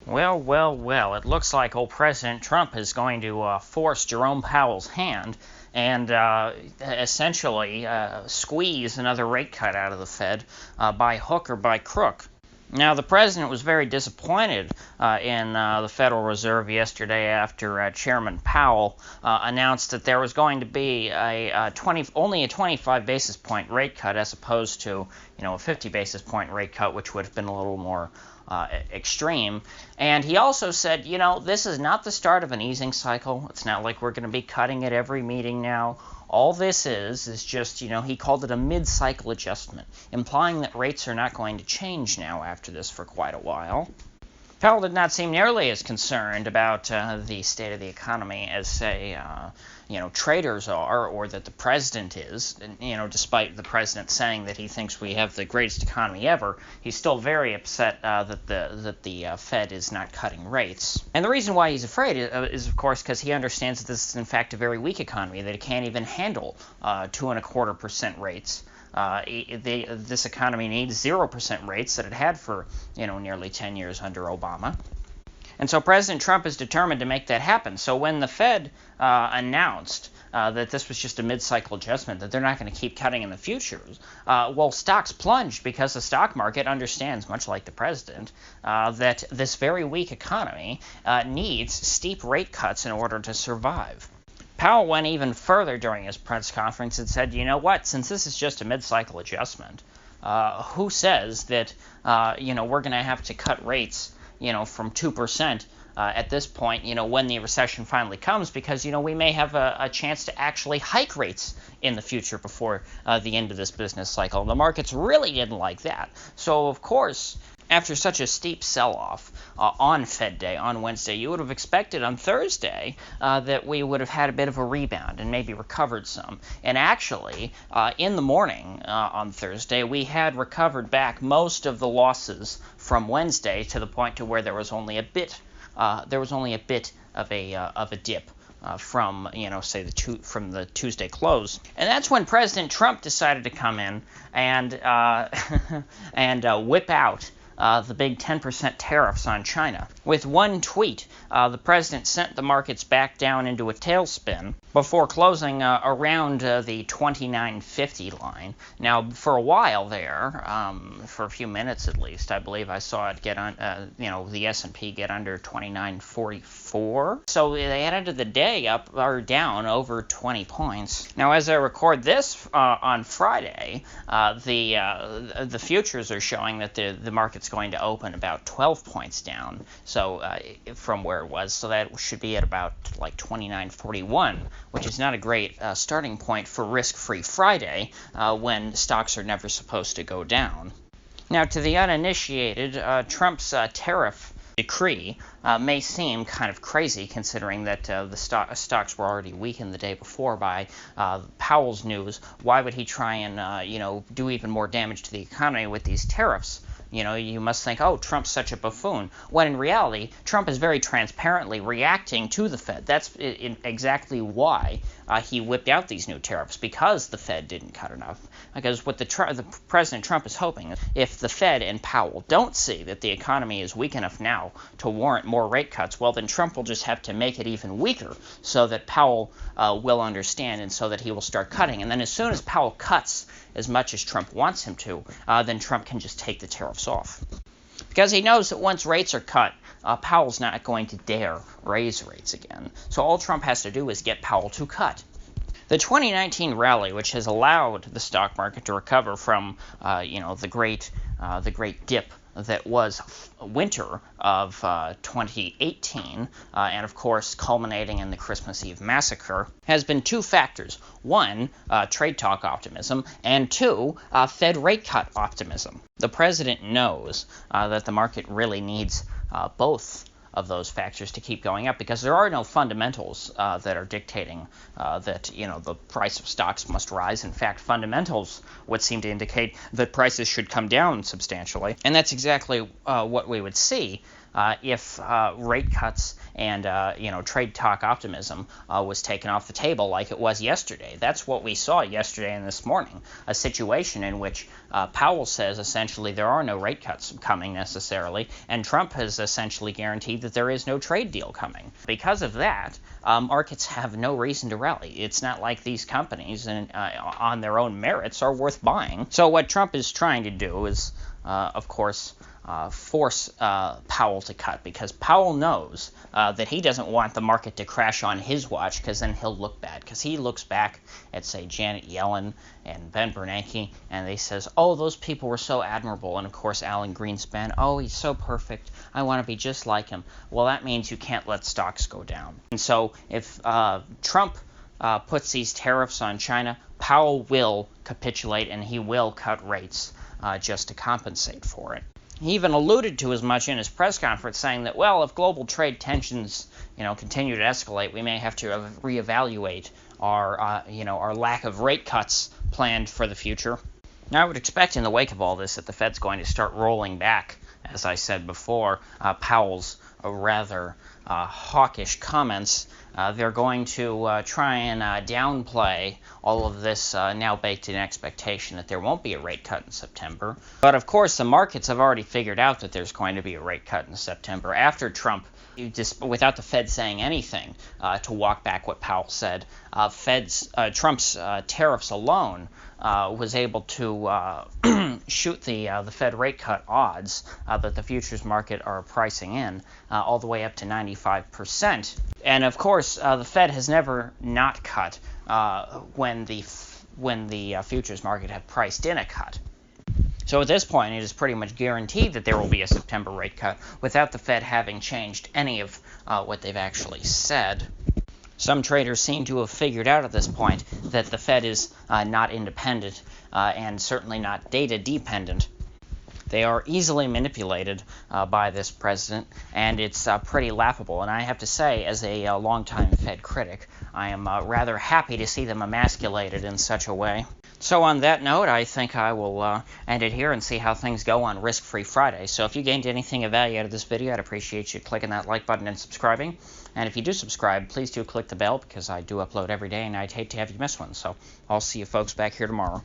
Well, well, well, it looks like old President Trump is going to force Jerome Powell's hand and essentially squeeze another rate cut out of the Fed by hook or by crook. Now, the president was very disappointed in the Federal Reserve yesterday after Chairman Powell announced that there was going to be only a 25 basis point rate cut as opposed to, a 50 basis point rate cut, which would have been a little more extreme. And he also said, this is not the start of an easing cycle. It's not like we're going to be cutting at every meeting now. All this is just, he called it a mid-cycle adjustment, implying that rates are not going to change now after this for quite a while. Powell did not seem nearly as concerned about the state of the economy as, say, traders are, or that the president is. And, despite the president saying that he thinks we have the greatest economy ever, he's still very upset that the Fed is not cutting rates. And the reason why he's afraid is, of course, because he understands that this is, in fact, a very weak economy, that it can't even handle 2.25% rates. This economy needs 0% rates that it had for, nearly 10 years under Obama. And so President Trump is determined to make that happen. So when the Fed announced that this was just a mid-cycle adjustment, that they're not going to keep cutting in the futures, stocks plunged because the stock market understands, much like the president, that this very weak economy needs steep rate cuts in order to survive. Powell went even further during his press conference and said, since this is just a mid-cycle adjustment, who says that, we're going to have to cut rates, from 2% at this point, when the recession finally comes, because, we may have a chance to actually hike rates in the future before the end of this business cycle. The markets really didn't like that. So, of course, after such a steep sell-off on Fed Day, on Wednesday, you would have expected on Thursday that we would have had a bit of a rebound and maybe recovered some. And actually, in the morning on Thursday, we had recovered back most of the losses from Wednesday to the point to where there was only a bit of a dip. From from the Tuesday close, and that's when President Trump decided to come in and whip out the big 10% tariffs on China. With one tweet, the president sent the markets back down into a tailspin before closing around the 2950 line. Now, for a while there, for a few minutes at least, I believe I saw it get on, the S&P get under 2944. So they ended the day up or down over 20 points. Now, as I record this on Friday, the futures are showing that the market's going to open about 12 points down. So from where it was, so that should be at about like 2941, which is not a great starting point for risk-free Friday when stocks are never supposed to go down. Now, to the uninitiated, Trump's tariff decree may seem kind of crazy, considering that the stocks were already weakened the day before by Powell's news. Why would he try and do even more damage to the economy with these tariffs? You must think, oh, Trump's such a buffoon. When in reality, Trump is very transparently reacting to the Fed. That's exactly why he whipped out these new tariffs, because the Fed didn't cut enough. Because what the President Trump is hoping, if the Fed and Powell don't see that the economy is weak enough now to warrant more rate cuts, well, then Trump will just have to make it even weaker so that Powell will understand and so that he will start cutting. And then as soon as Powell cuts as much as Trump wants him to, then Trump can just take the tariffs off. Because he knows that once rates are cut, Powell's not going to dare raise rates again. So all Trump has to do is get Powell to cut. The 2019 rally, which has allowed the stock market to recover from, the great dip that was winter of 2018, and of course culminating in the Christmas Eve massacre, has been two factors. One, trade talk optimism, and two, Fed rate cut optimism. The president knows that the market really needs both of those factors to keep going up, because there are no fundamentals that are dictating that the price of stocks must rise. In fact, fundamentals would seem to indicate that prices should come down substantially, and that's exactly what we would see if rate cuts and trade talk optimism was taken off the table like it was yesterday. That's what we saw yesterday and this morning, a situation in which Powell says essentially there are no rate cuts coming necessarily, and Trump has essentially guaranteed that there is no trade deal coming. Because of that, markets have no reason to rally. It's not like these companies on their own merits are worth buying. So what Trump is trying to do is, of course, force Powell to cut, because Powell knows that he doesn't want the market to crash on his watch, because then he'll look bad. Because he looks back at, say, Janet Yellen and Ben Bernanke, and they says, oh, those people were so admirable. And, of course, Alan Greenspan, oh, he's so perfect. I want to be just like him. Well, that means you can't let stocks go down. And so if Trump puts these tariffs on China, Powell will capitulate and he will cut rates just to compensate for it. He even alluded to as much in his press conference, saying that, well, if global trade tensions, continue to escalate, we may have to reevaluate our lack of rate cuts planned for the future. Now, I would expect in the wake of all this that the Fed's going to start rolling back, as I said before, Powell's rather hawkish comments. They're going to try and downplay all of this now baked-in expectation that there won't be a rate cut in September. But of course, the markets have already figured out that there's going to be a rate cut in September after Trump, without the Fed saying anything to walk back what Powell said. Trump's tariffs alone was able to shoot the Fed rate cut odds that the futures market are pricing in all the way up to 95%. And of course, the Fed has never not cut when the futures market have priced in a cut. So at this point, it is pretty much guaranteed that there will be a September rate cut without the Fed having changed any of what they've actually said. Some traders seem to have figured out at this point that the Fed is not independent and certainly not data dependent. They are easily manipulated by this president, and it's pretty laughable. And I have to say, as a longtime Fed critic, I am rather happy to see them emasculated in such a way. So on that note, I think I will end it here and see how things go on Risk-Free Friday. So if you gained anything of value out of this video, I'd appreciate you clicking that like button and subscribing. And if you do subscribe, please do click the bell, because I do upload every day and I'd hate to have you miss one. So I'll see you folks back here tomorrow.